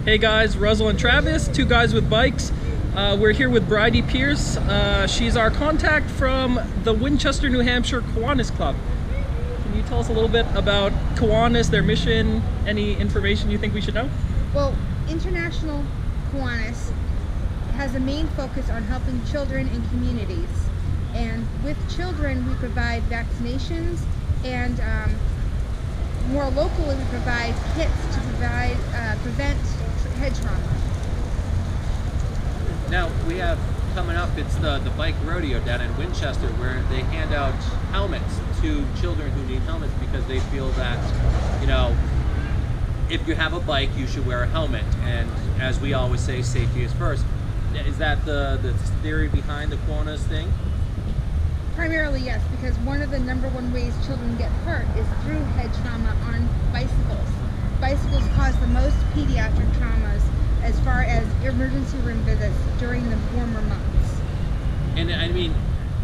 Hey guys, Russell and Travis, two guys with bikes. We're here with Bridie Pierce. She's our contact from the Winchester, New Hampshire Kiwanis Club. Can you tell us a little bit about Kiwanis, their mission, any information you think we should know? Well, International Kiwanis has a main focus on helping children in communities. And with children, we provide vaccinations, and more locally, we provide kits to prevent head trauma. Now we have coming up, it's the bike rodeo down in Winchester, where they hand out helmets to children who need helmets because they feel that, you know, if you have a bike, you should wear a helmet. And as we always say, safety is first. Is that the theory behind the Kiwanis thing? Primarily, yes, because one of the #1 ways children get hurt is through head trauma on bicycles. Bicycles cause the most pediatric traumas as far as emergency room visits during the warmer months. And I mean,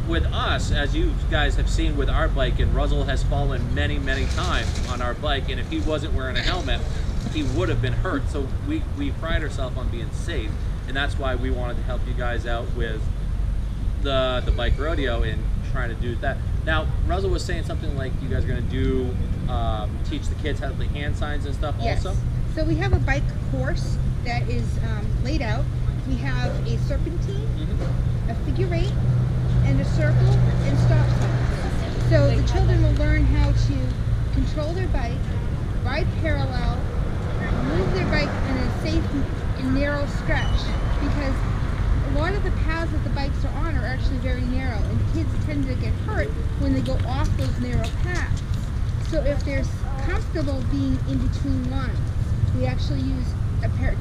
with us, as you guys have seen with our bike, and Russell has fallen many, many times on our bike, and if he wasn't wearing a helmet, he would have been hurt. So we pride ourselves on being safe, and that's why we wanted to help you guys out with the bike rodeo and trying to do that. Now, Russell was saying something like you guys are going to do, teach the kids how to play hand signs and stuff. Yes. Also? So we have a bike course that is laid out. We have a serpentine, a figure 8, and a circle, and stop signs. So the children will learn how to control their bike, ride parallel, move their bike in a safe and narrow stretch, because a lot of the paths that the bikes are on are actually very narrow, and kids tend to get hurt when they go off those narrow paths. So if they're comfortable being in between lines, we actually use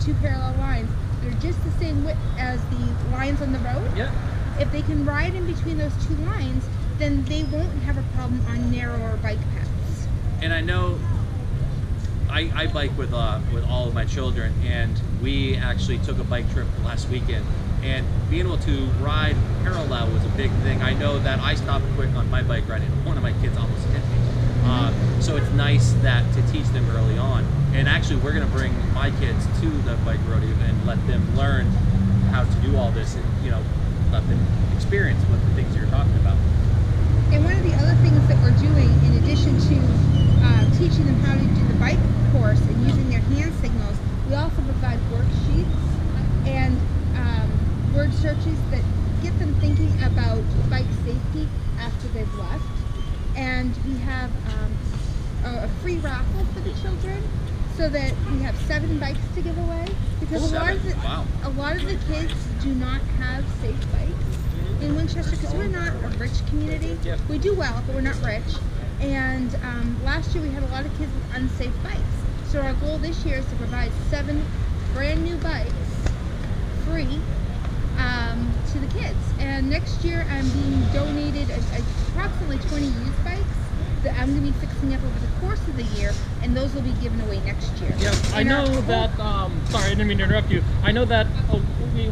two parallel lines. They're just the same width as the lines on the road. Yeah. If they can ride in between those two lines, then they won't have a problem on narrower bike paths. And I know I bike with all of my children, and we actually took a bike trip last weekend, and being able to ride parallel was a big thing. I know that I stopped quick on my bike ride, and one of my kids almost hit me. So it's nice that to teach them early on. And actually, we're going to bring my kids to the bike rodeo and let them learn how to do all this, and let them experience what the things you're talking about. And one of the other things that we're doing, in addition to teaching them how to do the bike course and using their hand signals, we also provide worksheets and word searches that get them thinking about bike safety after they've left. And we have a free raffle for the children, so that we have 7 bikes to give away, because a lot of the kids do not have safe bikes in Winchester, because we're not a rich community. Yeah. We do well, but we're not rich. And last year we had a lot of kids with unsafe bikes. So our goal this year is to provide 7 brand new bikes free to the kids. And next year I'm being donated approximately 20 used bikes that I'm going to be fixing up over the course of the year, and those will be given away next year. Yeah, I know that, sorry, I didn't mean to interrupt you. I know that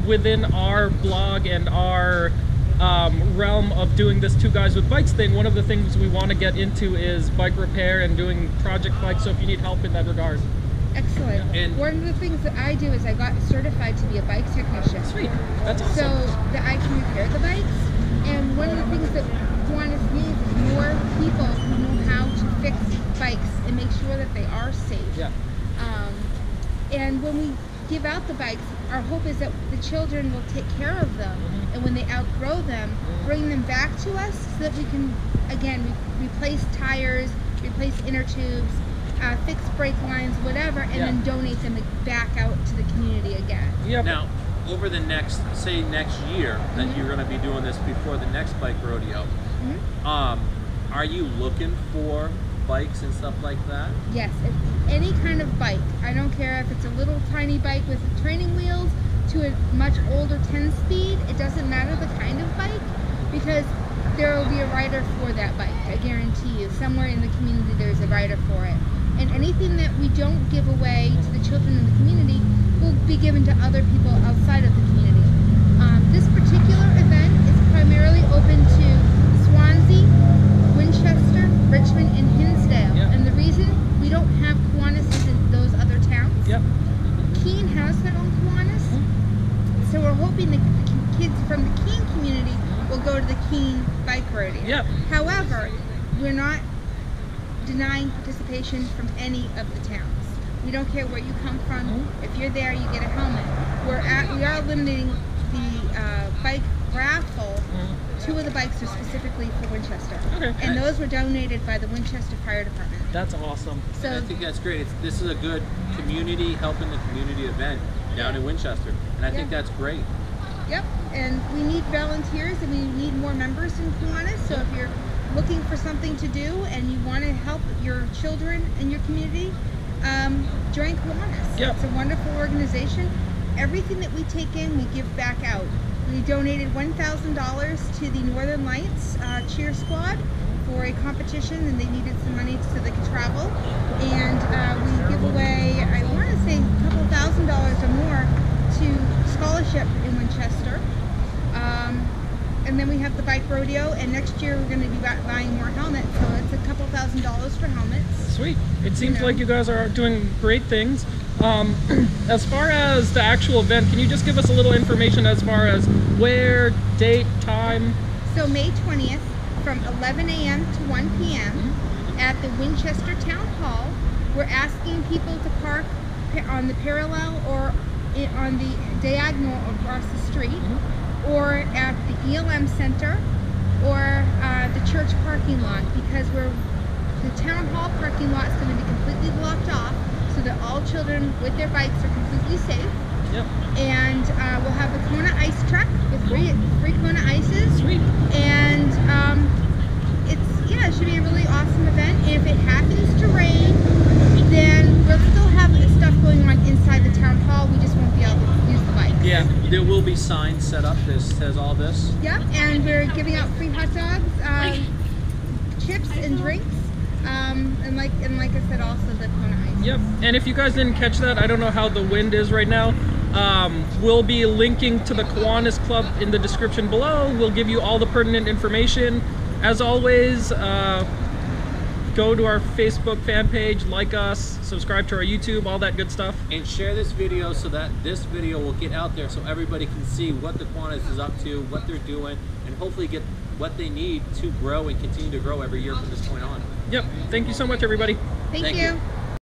within our blog and our realm of doing this two guys with bikes thing, one of the things we want to get into is bike repair and doing project bikes, so if you need help in that regard. Excellent. And one of the things that I do is I got certified to be a bike technician. Sweet, that's awesome. So that I can repair the bikes. And one of the things that Kiwanis needs is more people who know how to fix bikes and make sure that they are safe. Yeah. And when we give out the bikes, our hope is that the children will take care of them, and when they outgrow them, bring them back to us so that we can, again, replace tires, replace inner tubes, fix brake lines, whatever, and then donate them back out to the community again. Yep. Now, over the next year that you're going to be doing this before the next bike rodeo, are you looking for bikes and stuff like that? Yes, any kind of bike. I don't care if it's a little tiny bike with training wheels to a much older 10-speed. It doesn't matter the kind of bike, because there will be a rider for that bike. I guarantee you, somewhere in the community there's a rider for it. And anything that we don't give away to the children in the community will be given to other people outside of the community. This particular event is primarily open to Swansea, Winchester, Richmond, and Hinsdale. Yep. And the reason we don't have Kiwanis in those other towns, Yep. Keene has Kiwanis that own Kiwanis. So we're hoping the kids from the Keene community will go to the Keene Bike Rodeo. Yep. However, we're not denying participation from any of the towns. We don't care where you come from. If you're there, you get a helmet. We are limiting the bike raffle. 2 of the bikes are specifically for Winchester. Okay. And those were donated by the Winchester Fire Department. That's awesome. And So I think that's great. This is a good community, helping the community event down in Winchester. And I think that's great. Yep, and we need volunteers and we need more members in Kiwanis. So if you're looking for something to do and you want to help your children in your community, join Kiwanis. Yep. It's a wonderful organization. Everything that we take in, we give back out. We donated $1,000 to the Northern Lights cheer squad for a competition, and they needed some money so they could travel. And we give away, I want to say, a couple $1,000s or more to scholarship in Winchester. And then we have the bike rodeo, and next year we're going to be buying more helmets, so it's a couple $1,000s for helmets. Sweet. It seems like you guys are doing great things. As far as the actual event, can you just give us a little information as far as where, date, time? So May 20th from 11 a.m. to 1 p.m. at the Winchester Town Hall. We're asking people to park on the parallel or on the diagonal across the street, or at the ELM Center, or the church parking lot, because the town hall parking lot is going to be completely blocked off so that all children with their bikes are completely safe. Yep. And we'll have the Kona ice truck with free Kona ices. Sweet. And it should be a really awesome event. And if it happens to rain, then we'll still have stuff going on inside the town hall. We just won't be able to use the bikes. Yeah. There will be signs set up that says all this. Yep, and we're giving out free hot dogs, chips, and drinks. And like I said, also the Kona ice. Yep. And if you guys didn't catch that, I don't know how the wind is right now. We'll be linking to the Kiwanis Club in the description below. We'll give you all the pertinent information. As always, go to our Facebook fan page, like us, subscribe to our YouTube, all that good stuff. And share this video so that this video will get out there so everybody can see what the Kiwanis is up to, what they're doing, and hopefully get what they need to grow and continue to grow every year from this point on. Yep. Thank you so much, everybody. Thank Thank you. you.